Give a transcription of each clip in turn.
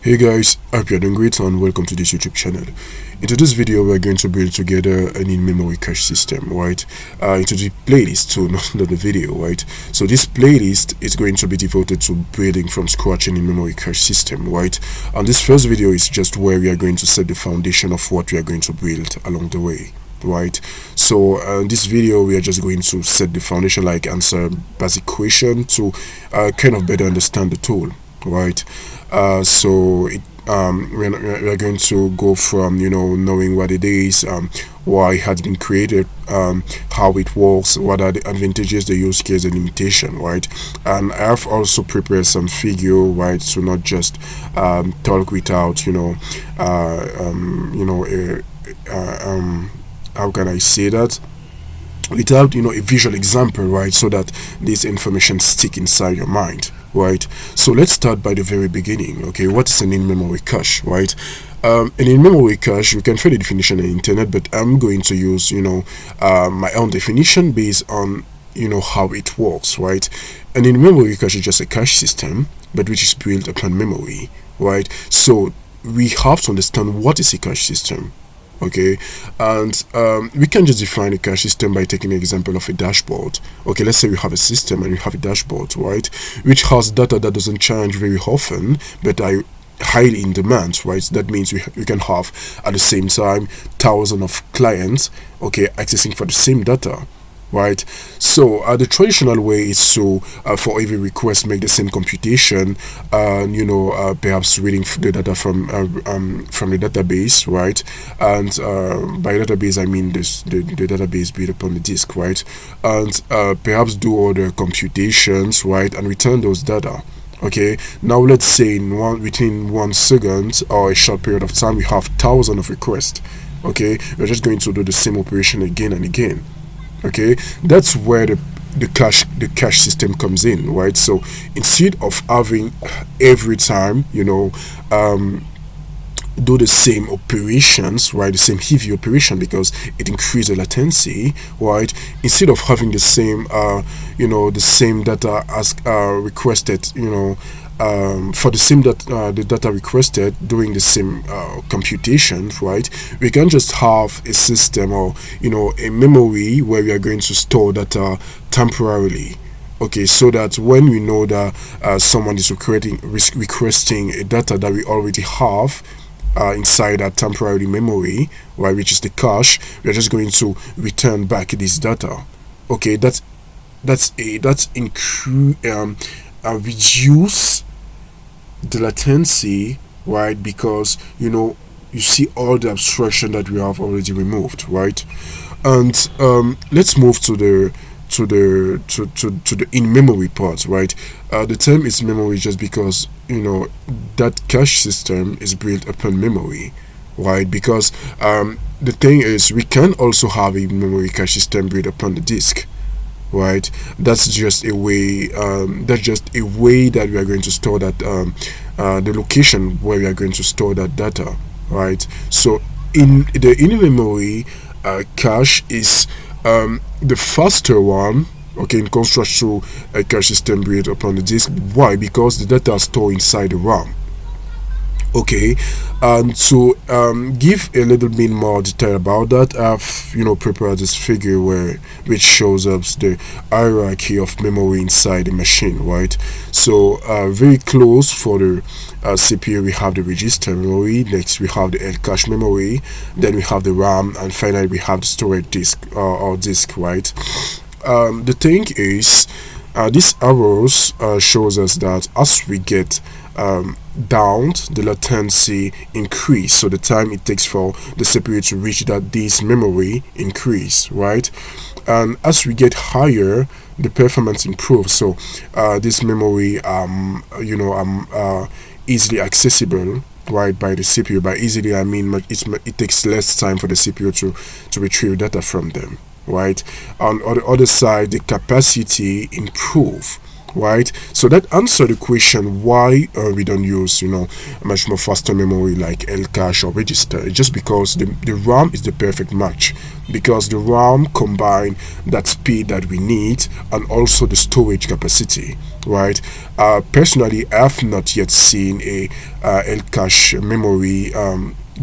Hey guys, I hope you're doing great and welcome to this YouTube channel. Into this video, we're going to build together an in-memory cache system, right? Into the playlist, so not the video, right? So this playlist is going to be devoted to building from scratch an in-memory cache system, right? And this first video is just where we are going to set the foundation of what we are going to build along the way. Right, so in this video we are just going to set the foundation, like answer basic question to kind of better understand the tool, right? We are going to go from knowing what it is, why it has been created, how it works, what are the advantages, the use case, and limitation, right? And I have also prepared some figure, right, so not just talk without how can I say that, without a visual example, right, so that this information stick inside your mind, right? So let's start by the very beginning. Okay, what's an in-memory cache, right? An in-memory cache, you can find the definition on the internet, but I'm going to use my own definition based on how it works, right? An in-memory cache is just a cache system but which is built upon memory, right? So we have to understand what is a cache system. Okay, and we can just define a cache system by taking an example of a dashboard. Okay, let's say we have a system and we have a dashboard, right, which has data that doesn't change very often but are highly in demand, right? So that means we can have at the same time thousands of clients, okay, accessing for the same data, right? So the traditional way is to for every request make the same computation, perhaps reading the data from the database, right? And by database I mean the database built upon the disk, right? And perhaps do all the computations, right, and return those data. Okay, now let's say within 1 second or a short period of time we have thousands of requests. Okay, we're just going to do the same operation again and again. Okay, that's where the cache system comes in, right? So instead of having every time do the same operations, right, the same heavy operation, because it increases latency, right? Instead of having the same the same data as requested, for the same the data requested doing the same computation, right, we can just have a system or a memory where we are going to store data temporarily. Okay, so that when we know that someone is requesting a data that we already have inside that temporary memory, right, which is the cache, we are just going to return back this data. Okay, reduce the latency, right, because you see all the abstraction that we have already removed, right? And let's move to the in-memory part, right? The term is memory just because that cache system is built upon memory, right? Because the thing is, we can also have a memory cache system built upon the disk, right? That's just a way that we are going to store that the location where we are going to store that data, right? So in the in-memory cache is the faster one, okay, in contrast to a cache system built upon the disk. Why? Because the data is stored inside the RAM. Okay, and to give a little bit more detail about that, I've prepared this figure which shows us the hierarchy of memory inside the machine, right? So very close for the CPU we have the register memory, next we have the L cache memory, then we have the RAM, and finally we have the storage disk or disk, right? The thing is, these arrows shows us that as we get down, the latency increase, so the time it takes for the CPU to reach this memory increase, right? And as we get higher, the performance improves. So this memory easily accessible, right, by the CPU. By easily I mean it takes less time for the CPU to retrieve data from them, right? On the other side, the capacity improve, right? So that answer the question why we don't use much more faster memory like L cache or register. It's just because the RAM is the perfect match, because the RAM combine that speed that we need and also the storage capacity, right? Personally, I have not yet seen a L cache memory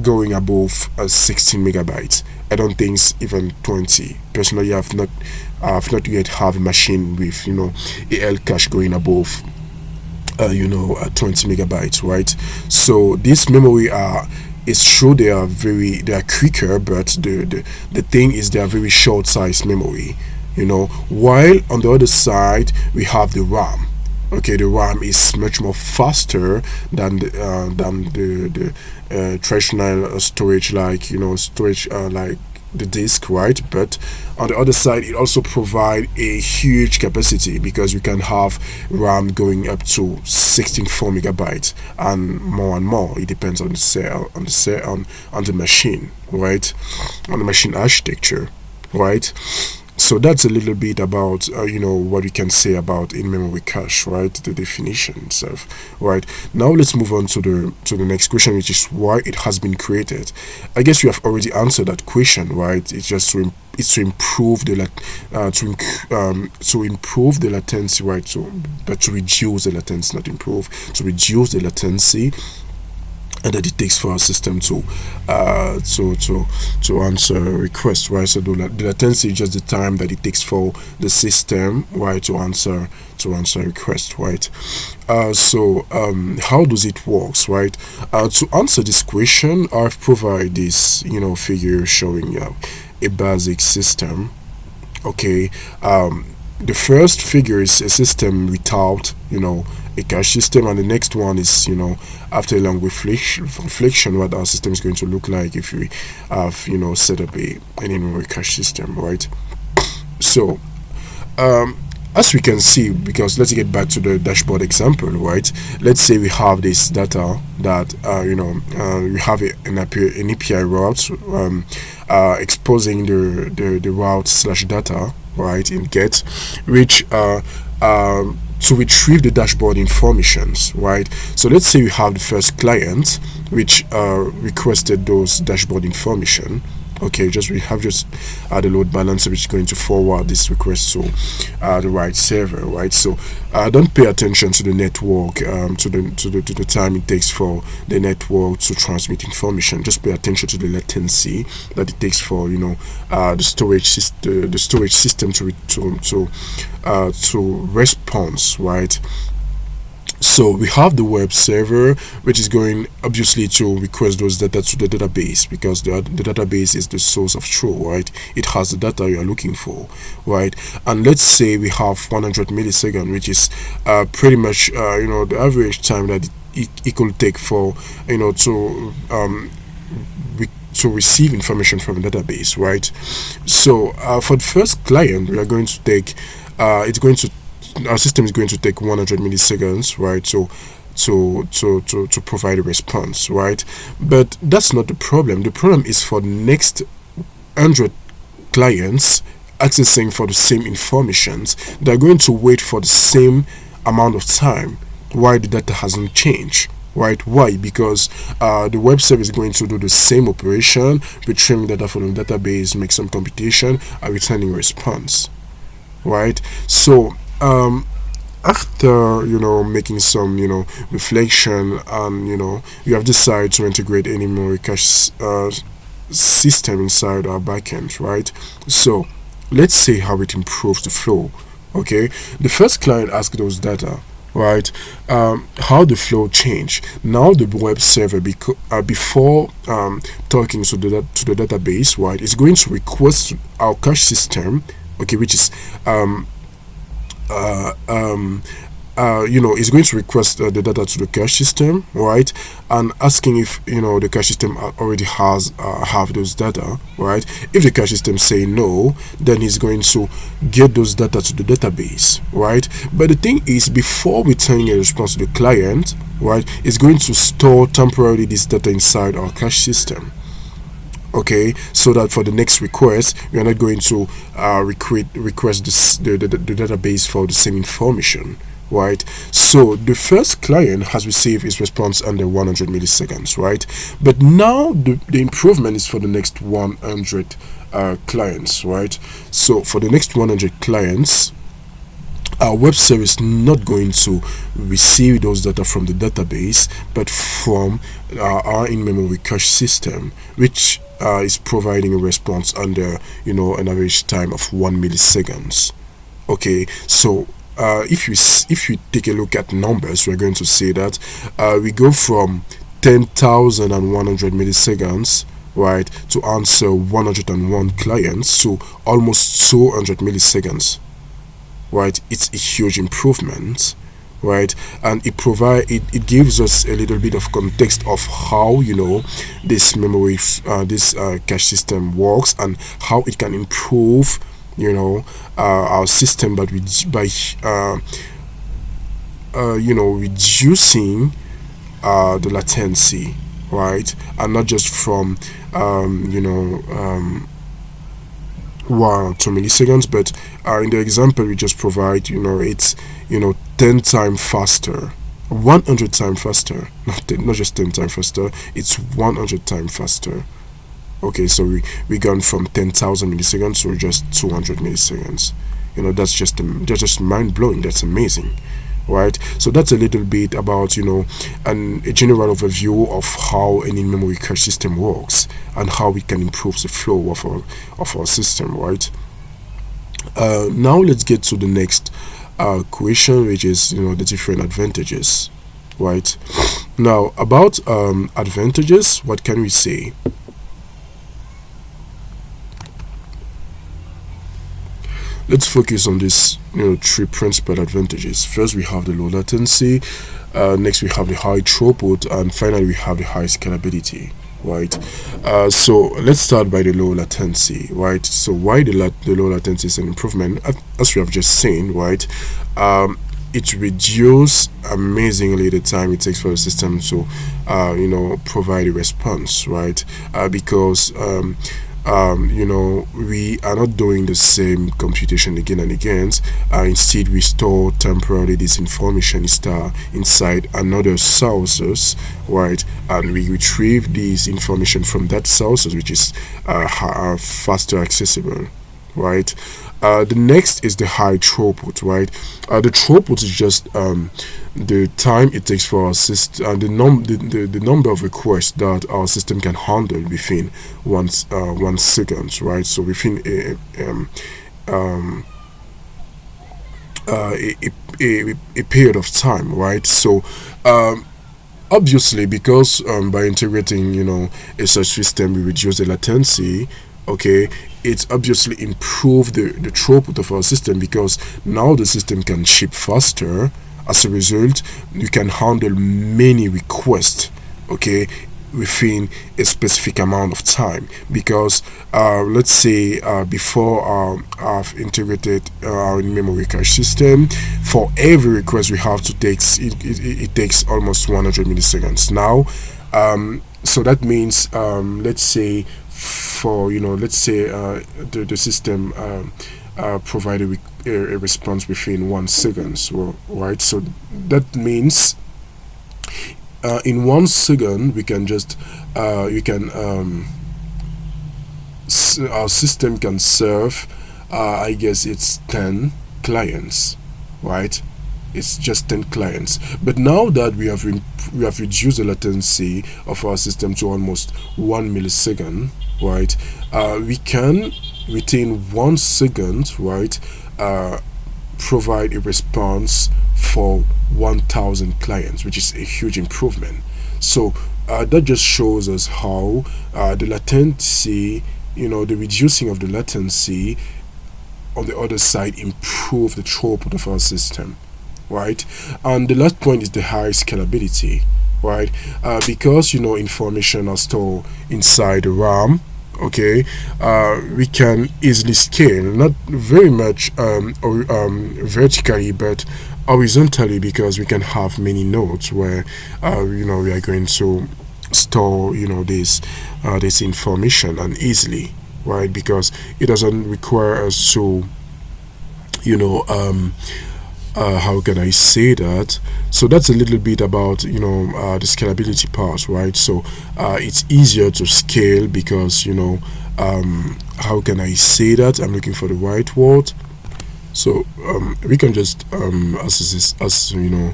going above 16 megabytes. I don't think it's even 20. Personally, I've not yet have a machine with a L cache going above 20 megabytes, right? So this memory are, it's true they are quicker, but the thing is they are very short size memory, while on the other side we have the RAM. Okay, the RAM is much more faster than the traditional storage, like storage like the disk, right? But on the other side, it also provide a huge capacity, because you can have RAM going up to 16.4 megabytes and more. It depends on on the machine, right? On the machine architecture, right? So that's a little bit about what we can say about in-memory cache, right? The definition itself, right? Now let's move on to the next question, which is why it has been created. I guess we have already answered that question, right? It's just it's to improve to improve the latency, right? But to reduce the latency, not improve, to reduce the latency and that it takes for our system to answer requests, right? So the latency is just the time that it takes for the system, right, to answer request, right? How does it works, right? To answer this question, I've provided this figure showing a basic system. Okay, the first figure is a system without a cache system, and the next one is after a long reflection what our system is going to look like if we have set up an in-memory cache system, right? So as we can see, because let's get back to the dashboard example, right? Let's say we have this data that we have an API route exposing the route slash data, right, in get, which to retrieve the dashboard informations, right? So let's say we have the first client which requested those dashboard information. Okay, we have the load balancer which is going to forward this request to the right server, right? So don't pay attention to the network, to the time it takes for the network to transmit information. Just pay attention to the latency that it takes for the storage system to response, right? So we have the web server, which is going obviously to request those data to the database, because the database is the source of truth, right? It has the data you are looking for, right? And let's say we have 100 milliseconds, which is pretty much the average time that it could take for to receive information from the database, right? So for the first client, we are going to take our system is going to take 100 milliseconds, right? To provide a response, right? But that's not the problem. The problem is for the next 100 clients accessing for the same informations, they're going to wait for the same amount of time while the data hasn't changed. Right? Why? Because the web server is going to do the same operation, retrieving data from the database, make some computation, and returning a response. Right? So after making some reflection, and you have decided to integrate any memory cache system inside our backend, right? So let's see how it improves the flow. Okay, the first client asked those data, right? How the flow change. Now the web server, before talking to the database, right, is going to request our cache system, okay, which is is going to request the data to the cache system, right, and asking if the cache system already have those data, right? If the cache system say no, then he's going to get those data to the database, right? But the thing is, before returning a response to the client, right, it's going to store temporarily this data inside our cache system. Okay, so that for the next request, we are not going to request the database for the same information, right? So the first client has received his response under 100 milliseconds, right? But now the improvement is for the next 100 clients, right? So for the next 100 clients, our web service not going to receive those data from the database, but from our in-memory cache system, which is providing a response under an average time of 1 milliseconds. Okay, so if you take a look at numbers, we're going to see that we go from 10,100 milliseconds, right, to answer 101 clients, so almost 200 milliseconds, right. It's a huge improvement, right, and it gives us a little bit of context of how this memory this cache system works, and how it can improve our system, but by reducing the latency, right, and not just from 2 milliseconds, but in the example we just provide, it's 10 times faster, 100 times faster, not just 10 times faster, it's 100 times faster. Okay, so we gone from 10,000 milliseconds to just 200 milliseconds. That's just mind-blowing. That's amazing, right? So that's a little bit about a general overview of how an in-memory cache system works, and how we can improve the flow of our system, right? Now let's get to the next question, which is the different advantages, right? Now about advantages, what can we say? Let's focus on these three principal advantages. First, we have the low latency. Next, we have the high throughput, and finally, we have the high scalability. Right. So let's start by the low latency. Right. So why the low latency is an improvement? As we have just seen, right. It reduces amazingly the time it takes for the system to provide a response, right? Because we are not doing the same computation again and again. Instead, we store temporarily this information inside another sources, right? And we retrieve this information from that sources, which is faster accessible, right? The next is the high throughput, right? The throughput is just the time it takes for our system, the number of requests that our system can handle within 1 second, right? So within a period of time, right? So obviously, because by integrating a such system, we reduce the latency. Okay, it's obviously improved the throughput of our system, because now the system can ship faster. As a result, you can handle many requests, okay, within a specific amount of time. Because let's say before I've integrated our memory cache system, for every request we have to take, it takes almost 100 milliseconds now. So that means let's say the system provide a response within 1 second, so, right? So that means in 1 second we can just our system can serve I guess it's 10 clients, right? It's just 10 clients. But now that we have reduced the latency of our system to almost 1 millisecond, right, we can within 1 second, right, provide a response for 1,000 clients, which is a huge improvement. So that just shows us how the latency, the reducing of the latency on the other side improve the throughput of our system, right? And the last point is the high scalability, right? Because information are stored inside the RAM, okay, we can easily scale, not very much vertically, but horizontally, because we can have many nodes where we are going to store this information and easily, right? Because it doesn't require us to how can I say that? So that's a little bit about the scalability part, right? So it's easier to scale because how can I say that? I'm looking for the right word. So we can just as you know,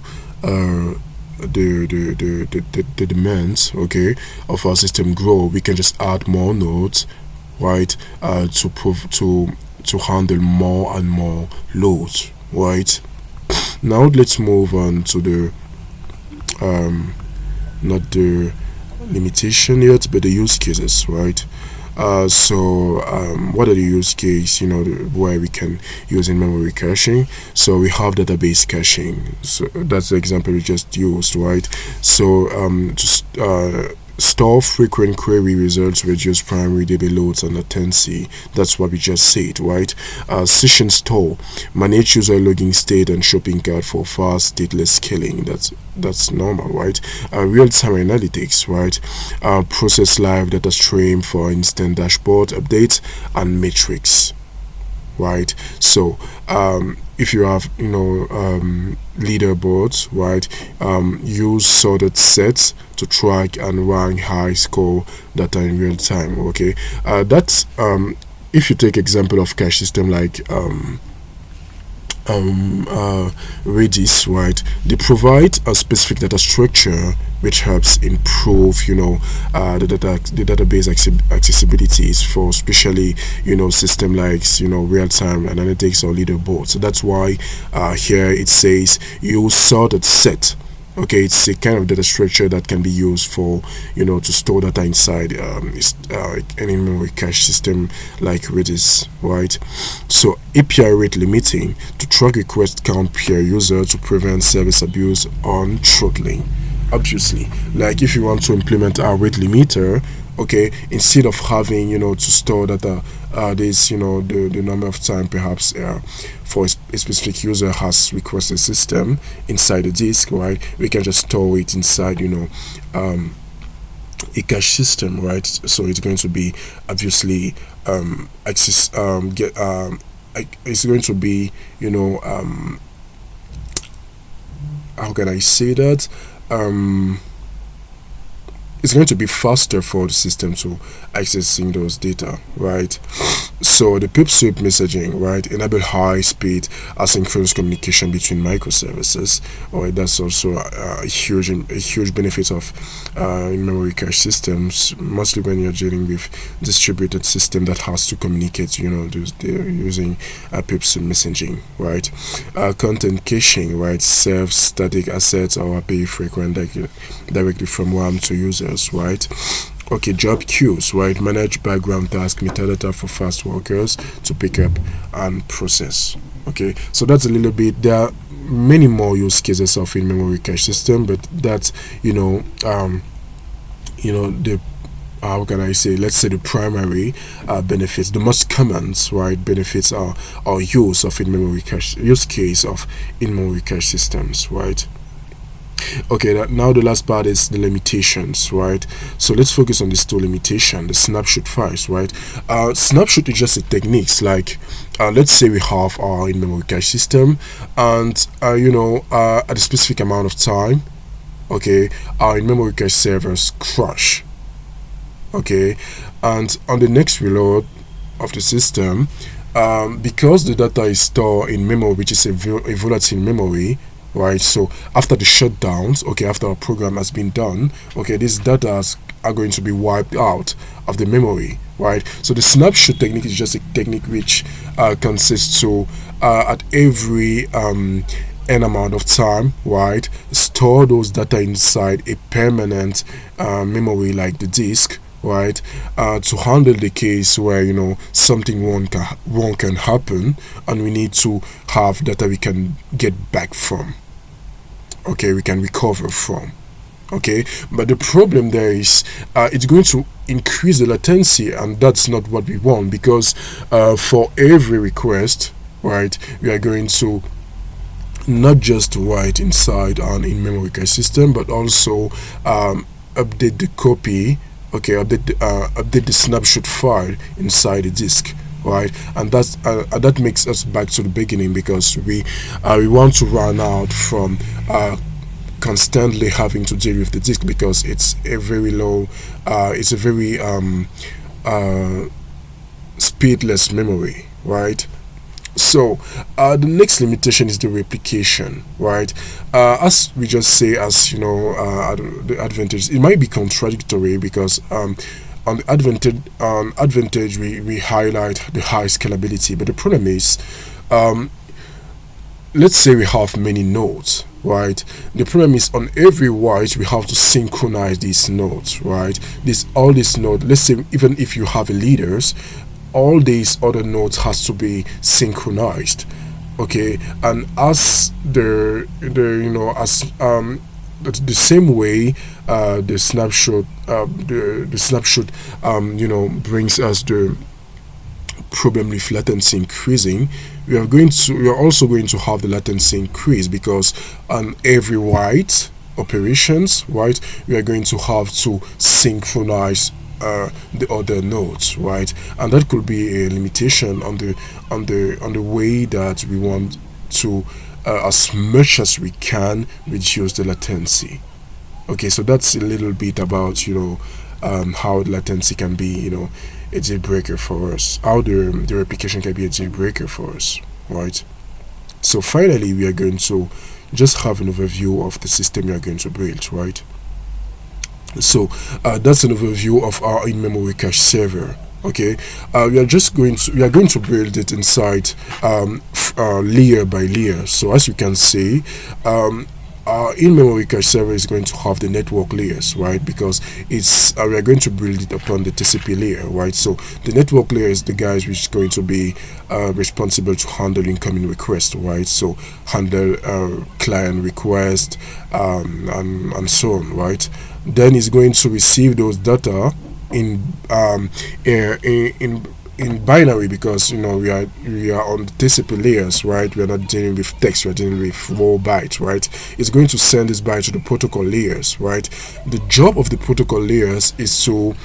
the demands, okay, of our system grow, we can just add more nodes, right, to prove to handle more and more loads, right. Now let's move on to the not the limitation yet, but the use cases, right. What are the use case, where we can use in memory caching? So we have database caching, so that's the example we just used, right. So store frequent query results, reduce primary DB loads and latency. That's what we just said, right. Session store, manage user login state and shopping cart for fast stateless scaling. That's normal, right. Real-time analytics, right. Process live data stream for instant dashboard updates and metrics, right. So if you have leaderboards, right, use sorted sets to track and rank high score data in real time. Okay, that's if you take example of cache system like Redis, right, they provide a specific data structure which helps improve the database accessibilities for especially system like real-time analytics or leaderboard. So that's why here it says use sorted set. Okay, it's a kind of data structure that can be used for to store data inside any memory cache system like Redis, right. So API rate limiting to track request count per user to prevent service abuse on throttling. Obviously, like if you want to implement a rate limiter, okay, instead of having to store data this the number of time perhaps for a specific user has requested system inside the disk, right, we can just store it inside a cache system, right. So it's going to be obviously access get it's going to be how can I say that, it's going to be faster for the system to accessing those data, right. So the pipswap messaging, right, enable high speed asynchronous communication between microservices. Right, that's also a huge benefit of in-memory cache systems, mostly when you're dealing with distributed system that has to communicate, they're using pipswap messaging, right. Content caching, right, serves static assets or API frequent directly from RAM to users, right. Okay, job queues, right, manage background tasks, metadata for fast workers to pick up and process. Okay, so that's a little bit. There are many more use cases of in-memory cache system, but that's the how can I say, let's say the primary benefits, the most common, right, benefits are use of in-memory cache, use case of in-memory cache systems, right. Okay, now the last part is the limitations, right. So let's focus on these two limitations, the snapshot files, right. Snapshot is just a techniques like let's say we have our in-memory cache system and at a specific amount of time, okay, our in-memory cache servers crash, okay, and on the next reload of the system, because the data is stored in memory, which is a volatile memory, right. So after the shutdowns, okay, after a program has been done, okay, these data are going to be wiped out of the memory, right. So the snapshot technique is just a technique which consists to at every n amount of time, right, store those data inside a permanent memory like the disk, right, to handle the case where something wrong can happen and we need to have data we can get back from, okay, we can recover from, okay. But the problem there is it's going to increase the latency, and that's not what we want, because for every request, right, we are going to not just write inside an in-memory cache system, but also update the copy, okay, update the snapshot file inside the disk, right. And that makes us back to the beginning, because we want to run out from constantly having to deal with the disk, because it's a very low it's a very speedless memory, right. So the next limitation is the replication, right? As we just say, as you know, the advantage, it might be contradictory because on the advantage we highlight the high scalability, but the problem is, um, let's say we have many nodes, right? The problem is on every write we have to synchronize these nodes, right? This all these nodes, let's say even if you have a leaders, all these other nodes has to be synchronized, okay? And as the you know as the same way the snapshot brings us the problem with latency increasing, we are also going to have the latency increase because on every write operations, right, we are going to have to synchronize the other nodes, right? And that could be a limitation on the way that we want to as much as we can reduce the latency. Okay, so that's a little bit about how the latency can be a deal breaker for us, how the replication can be a deal breaker for us, right? So finally we are going to just have an overview of the system we are going to build, right? So that's an overview of our in-memory cache server. Okay, we are going to build it inside layer by layer. So as you can see, our in-memory cache server is going to have the network layers, right? Because it's we are going to build it upon the TCP layer, right? So the network layer is the guys which is going to be responsible to handle incoming requests, right? So handle client request and so on, right? Then it's going to receive those data in in binary, because we are on the TCP layers, right? We are not dealing with text, we are dealing with raw bytes, right? It's going to send this byte to the protocol layers, right? The job of the protocol layers is to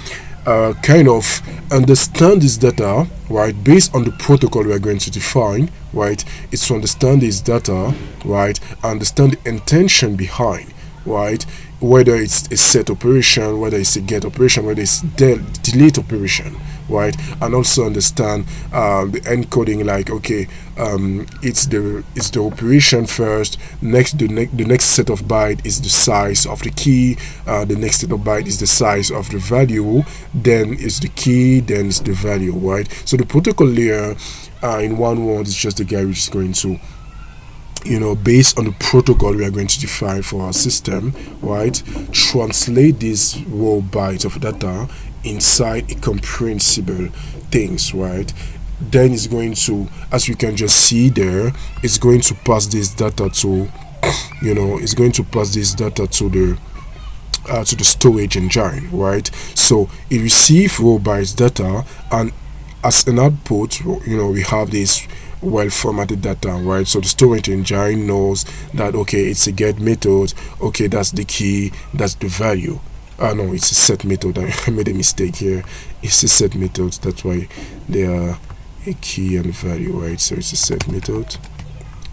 kind of understand this data, right, based on the protocol we are going to define, right? It's to understand this data, right, understand the intention behind, right, whether it's a set operation, whether it's a get operation, whether it's delete operation, right? And also understand the encoding, like, okay, it's the operation first, the next set of byte is the size of the key, the next set of byte is the size of the value, then is the key, then is the value, right? So the protocol layer, in one word, is just the guy which is going to, based on the protocol we are going to define for our system, right, translate these raw bytes of data inside a comprehensible things, right? Then it's going to, as we can just see there, it's going to pass this data to it's going to pass this data to the storage engine, right? So it receives raw bytes data, and as an output, we have this well formatted data, right? So the storage engine knows that, okay, it's a get method, okay, that's the key, that's the value. No, it's a set method. I made a mistake here. It's a set method, that's why they are a key and value, right? So it's a set method,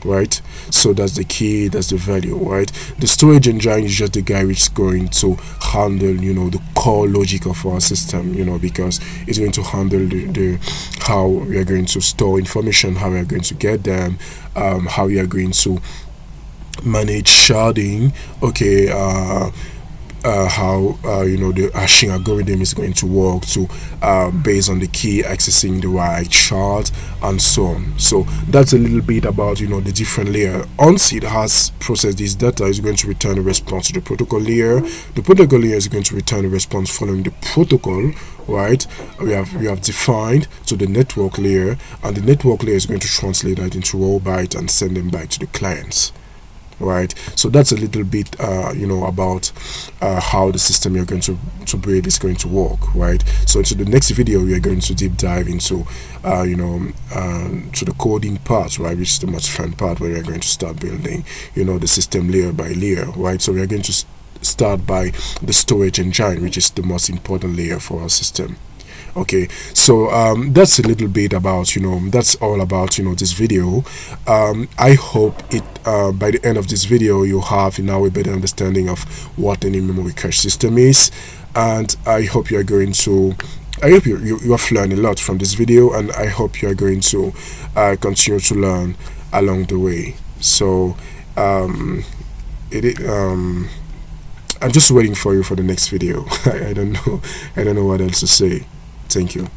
right? So that's the key, that's the value, right? The storage engine is just the guy which is going to handle the core logic of our system, because it's going to handle the how we are going to store information, how we are going to get them, how we are going to manage sharding, okay, how the hashing algorithm is going to work to based on the key accessing the right shard and so on. So that's a little bit about the different layer. Once it has processed this data, it's going to return a response to the protocol layer. The protocol layer is going to return a response following the protocol, right? We have defined to the network layer, and the network layer is going to translate that into raw byte and send them back to the clients, right? So that's a little bit about how the system you're going to build is going to work, right? So into the next video we are going to deep dive into to the coding part, right, which is the most fun part, where we are going to start building the system layer by layer, right? So we are going to start by the storage engine, which is the most important layer for our system. Okay, so that's a little bit about that's all about this video. I hope it by the end of this video you have now a better understanding of what an in-memory cache system is, and I hope you are going to I hope you have learned a lot from this video, and I hope you are going to continue to learn along the way. So I'm just waiting for you for the next video. I don't know what else to say. Thank you.